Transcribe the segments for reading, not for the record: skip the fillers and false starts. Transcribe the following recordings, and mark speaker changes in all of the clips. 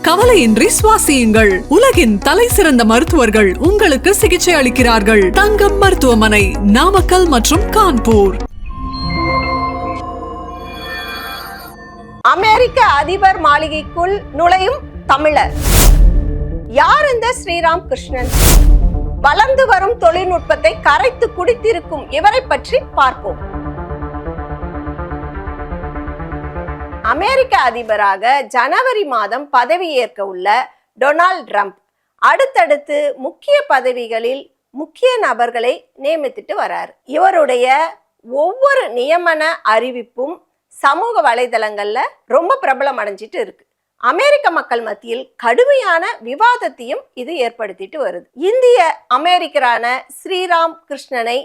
Speaker 1: கவலையின்றி சுவாசியுங்கள். உலகின் தலை சிறந்த மருத்துவர்கள் உங்களுக்கு சிகிச்சை அளிக்கிறார்கள். தங்கம் மருத்துவமனை, நாமக்கல் மற்றும் கான்பூர்.
Speaker 2: அமெரிக்க அதிபர் மாளிகைக்குள் நுழையும் தமிழர். யார் இந்த ஸ்ரீராம் கிருஷ்ணன்? வளர்ந்து வரும் தொழில்நுட்பத்தை கரைத்து குடித்திருக்கும் இவரை பற்றி பார்ப்போம். அமெரிக்க அதிபராக ஜனவரி மாதம் பதவியேற்க உள்ள டொனால்ட் ட்ரம்ப் அடுத்தடுத்து முக்கிய பதவிகளில் முக்கிய நபர்களை நியமித்துட்டு வராரு. இவருடைய ஒவ்வொரு நியமன அறிவிப்பும் சமூக வலைதளங்கள்ல ரொம்ப பிரபலம் அடைஞ்சிட்டு இருக்கு. அமெரிக்க மக்கள் மத்தியில் கடுமையான விவாதத்தையும் இது ஏற்படுத்திட்டு வருது. இந்திய அமெரிக்கரான ஸ்ரீராம் கிருஷ்ணனை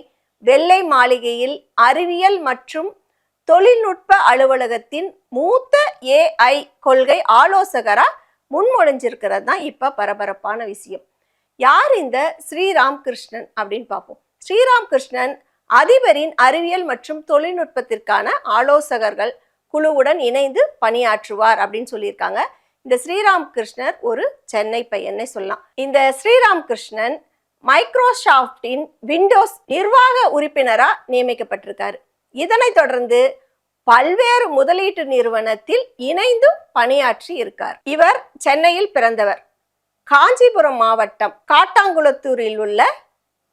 Speaker 2: வெள்ளை மாளிகையில் அறிவியல் மற்றும் தொழில்நுட்ப அலுவலகத்தின் மூத்த AI கொள்கை ஆலோசகரா முன்மொழிஞ்சிருக்கிறது தான் இப்ப பரபரப்பான விஷயம். யார் இந்த ஸ்ரீராம் கிருஷ்ணன் அப்படின்னு பார்ப்போம். ஸ்ரீராம் கிருஷ்ணன் அதிபரின் அறிவியல் மற்றும் தொழில்நுட்பத்திற்கான ஆலோசகர்கள் குழுவுடன் இணைந்து பணியாற்றுவார் அப்படின்னு சொல்லியிருக்காங்க. இந்த ஸ்ரீராம் கிருஷ்ணர் ஒரு சென்னை பையனை சொல்லலாம். இந்த ஸ்ரீராம் கிருஷ்ணன் மைக்ரோசாஃப்டின் விண்டோஸ் நிர்வாக உறுப்பினரா நியமிக்கப்பட்டிருக்காரு. இதனைத் தொடர்ந்து பல்வேறு முதலீட்டு நிறுவனத்தில் இணைந்தும் பணியாற்றி இருக்கார். இவர் சென்னையில் பிறந்தவர். காஞ்சிபுரம் மாவட்டம் காட்டாங்குளத்தூரில் உள்ள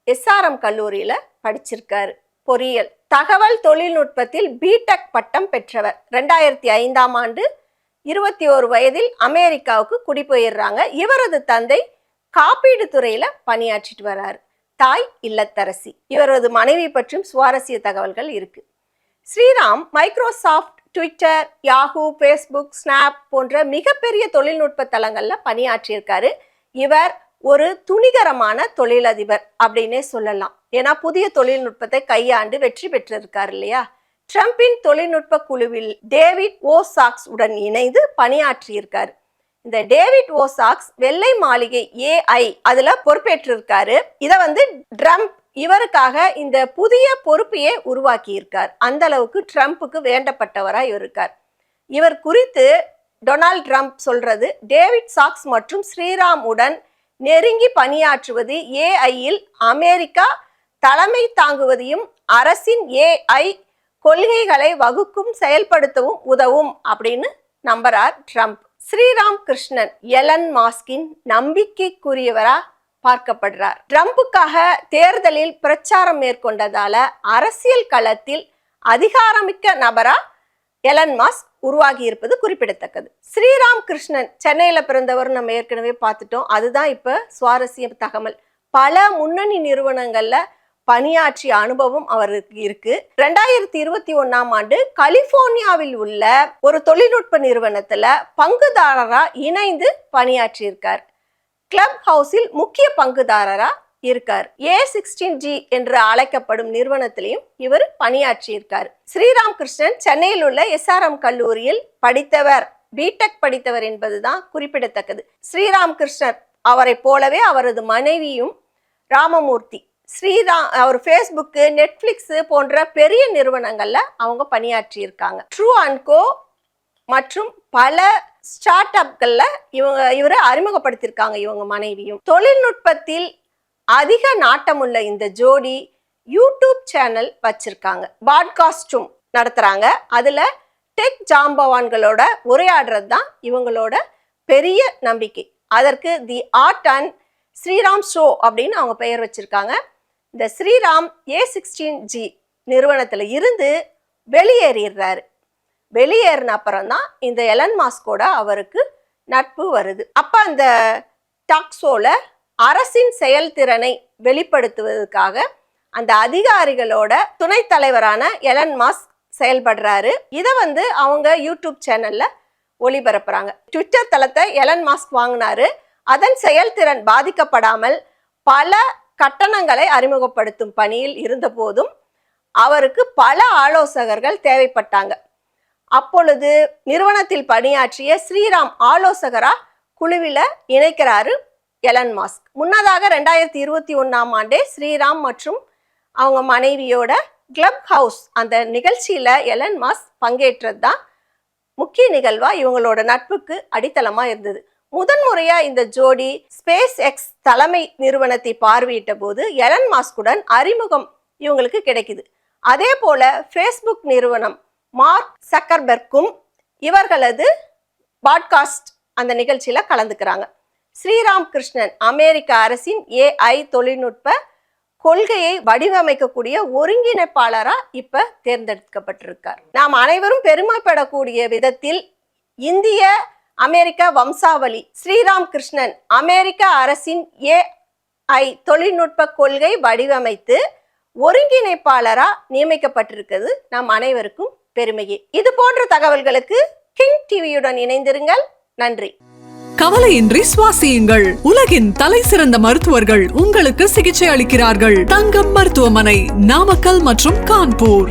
Speaker 2: SRM கல்லூரியில படிச்சிருக்காரு. பொறியியல் தகவல் தொழில்நுட்பத்தில் பிடெக் பட்டம் பெற்றவர். 2005ஆம் ஆண்டு 21 வயதில் அமெரிக்காவுக்கு குடிபெயர்றாங்க. இவரது தந்தை காப்பீடு துறையில பணியாற்றிட்டு வர்றாரு. தாய் இல்லத்தரசி. இவரது மனைவி பற்றும் சுவாரஸ்ய தகவல்கள் இருக்கு. Sriram Microsoft, Twitter, Yahoo, Facebook, Snap போன்ற மிகப்பெரிய தொழில்நுட்ப தளங்கள்ல பணியாற்றியிருக்காரு. இவர் ஒரு துணிகரமான தொழிலதிபர் அப்படின்னே சொல்லலாம். ஏன்னா புதிய தொழில்நுட்பத்தை கையாண்டு வெற்றி பெற்றிருக்காரு இல்லையா. ட்ரம்பின் தொழில்நுட்ப குழுவில் டேவிட் ஓசாக்ஸ் உடன் இணைந்து பணியாற்றியிருக்காரு. இந்த டேவிட் ஓசாக்ஸ் வெள்ளை மாளிகை AI அதுல பொறுப்பேற்றிருக்காரு. இதை ட்ரம்ப் இவருக்காக இந்த புதிய பொறுப்பையே உருவாக்கி இருக்கார். அந்த அளவுக்கு ட்ரம்ப்புக்கு வேண்டப்பட்டவராய் இருக்கார். இவர் குறித்து டொனால்ட் ட்ரம்ப் சொல்றது, டேவிட் சாக்ஸ் மற்றும் ஸ்ரீராம் உடன் நெருங்கி பணியாற்றுவது AI-யில் அமெரிக்கா தலைமை தாங்குவதையும் அரசின் AI கொள்கைகளை வகுக்கும் செயல்படுத்தவும் உதவும் அப்படின்னு நம்புறார் ட்ரம்ப். ஸ்ரீராம் கிருஷ்ணன் எலன் மாஸ்கின் நம்பிக்கைக்குரியவரா பார்க்கப்படுறார். ட்ரம்புக்காக தேர்தலில் பிரச்சாரம் மேற்கொண்டதால அரசியல் களத்தில் அதிகாரமிக்க நபரா எலன் மாஸ்க் உருவாகி இருப்பது குறிப்பிடத்தக்கது. ஸ்ரீராம் கிருஷ்ணன் சென்னையில பிறந்தவர் நம்ம ஏற்கனவே பார்த்துட்டோம். அதுதான் இப்ப சுவாரஸ்ய தகவல். பல முன்னணி நிறுவனங்கள்ல பணியாற்றிய அனுபவம் அவருக்கு இருக்கு. 2021ஆம் ஆண்டு கலிபோர்னியாவில் உள்ள ஒரு தொழில்நுட்ப நிறுவனத்துல பங்குதாரரா இணைந்து பணியாற்றி இருக்கார். கிளப் ஹவுஸில் முக்கிய பங்குதாரரா இருக்கார். A16G என்று அழைக்கப்படும் நிறுவனத்திலையும் இவர் பணியாற்றி இருக்கார். ஸ்ரீராம் கிருஷ்ணன் சென்னையில் உள்ள SRM கல்லூரியில் படித்தவர், பிடெக் படித்தவர் என்பதுதான் குறிப்பிடத்தக்கது. ஸ்ரீராம் கிருஷ்ணன் அவரை போலவே அவரது மனைவியும் ராமமூர்த்தி. ஸ்ரீராம் அவர் ஃபேஸ்புக்கு, நெட்ஃபிளிக்ஸ் போன்ற பெரிய நிறுவனங்கள்ல அவங்க பணியாற்றி இருக்காங்க. ட்ரூ அண்ட் கோ மற்றும் பல ஸ்டார்ட் அப்கள்ல இவரை அறிமுகப்படுத்தியிருக்காங்க இவங்க மனைவியும். தொழில்நுட்பத்தில் அதிக நாட்டமுள்ள இந்த ஜோடி யூடியூப் சேனல் வச்சிருக்காங்க. பாட்காஸ்டும் நடத்துறாங்க. அதுல டெக் ஜாம்பவான்களோட உரையாடுறது தான் இவங்களோட பெரிய நம்பிக்கை. அதற்கு the art and Sriram show அப்படின்னு அவங்க பெயர் வச்சிருக்காங்க. இந்த ஸ்ரீராம் A16G நிறுவனத்துல இருந்து வெளியேறிடுறாரு. வெளியேறின அப்புறம் தான் இந்த எலன் மாஸ்கோட அவருக்கு நட்பு வருது. அப்ப அந்த டாக் ஷோல அரசின் செயல்திறனை வெளிப்படுத்துவதற்காக அந்த அதிகாரிகளோட துணைத் தலைவரான எலன் மாஸ்க் செயல்படுறாரு. இதை அவங்க யூடியூப் சேனல்ல ஒளிபரப்புறாங்க. ட்விட்டர் தளத்தை எலன் மாஸ்க் வாங்கினாரு. அதன் செயல்திறன் பாதிக்கப்படாமல் பல கட்டணங்களை அறிமுகப்படுத்தும் பணியில் இருந்த போதும் அவருக்கு பல ஆலோசகர்கள் தேவைப்பட்டாங்க. அப்பொழுது நிறுவனத்தில் பணியாற்றிய ஸ்ரீராம் ஆலோசகரா குழுவில இணைக்கிறாரு எலன் மாஸ்க். முன்னதாக 2021ஆம் ஆண்டே ஸ்ரீராம் மற்றும் அவங்க மனைவியோட கிளப் ஹவுஸ் அந்த நிகழ்ச்சியில எலன் மாஸ்க் பங்கேற்றது தான் முக்கிய நிகழ்வா இவங்களோட நட்புக்கு அடித்தளமா இருந்தது. முதன்முறையா இந்த ஜோடி ஸ்பேஸ் எக்ஸ் தலைமை நிறுவனத்தை பார்வையிட்ட போது எலன் மாஸ்குடன் அறிமுகம் இவங்களுக்கு கிடைக்குது. அதே போல ஃபேஸ்புக் நிறுவனம் மார்க் சக்கர்பெர்க்கும் இவர்களது பாட்காஸ்ட் அந்த நிகழ்ச்சியில கலந்துக்கிறாங்க. ஸ்ரீராம் கிருஷ்ணன் அமெரிக்க அரசின் AI தொழில்நுட்ப கொள்கையை வடிவமைக்கக்கூடிய ஒருங்கிணைப்பாளரா இப்ப தேர்ந்தெடுக்கப்பட்டிருக்கார். நாம் அனைவரும் பெருமைப்படக்கூடிய விதத்தில் இந்திய அமெரிக்க வம்சாவளி ஸ்ரீராம் கிருஷ்ணன் அமெரிக்க அரசின் AI தொழில்நுட்ப கொள்கை வடிவமைத்து ஒருங்கிணைப்பாளரா நியமிக்கப்பட்டிருக்கிறது நம் அனைவருக்கும் பெருமையே. இது போன்ற தகவல்களுக்கு கிங் டிவியுடன் இணைந்திருங்கள். நன்றி.
Speaker 1: கவலையின்றி சுவாசியுங்கள். உலகின் தலை சிறந்த மருத்துவர்கள் உங்களுக்கு சிகிச்சை அளிக்கிறார்கள். தங்கம் மருத்துவமனை, நாமக்கல் மற்றும் கான்பூர்.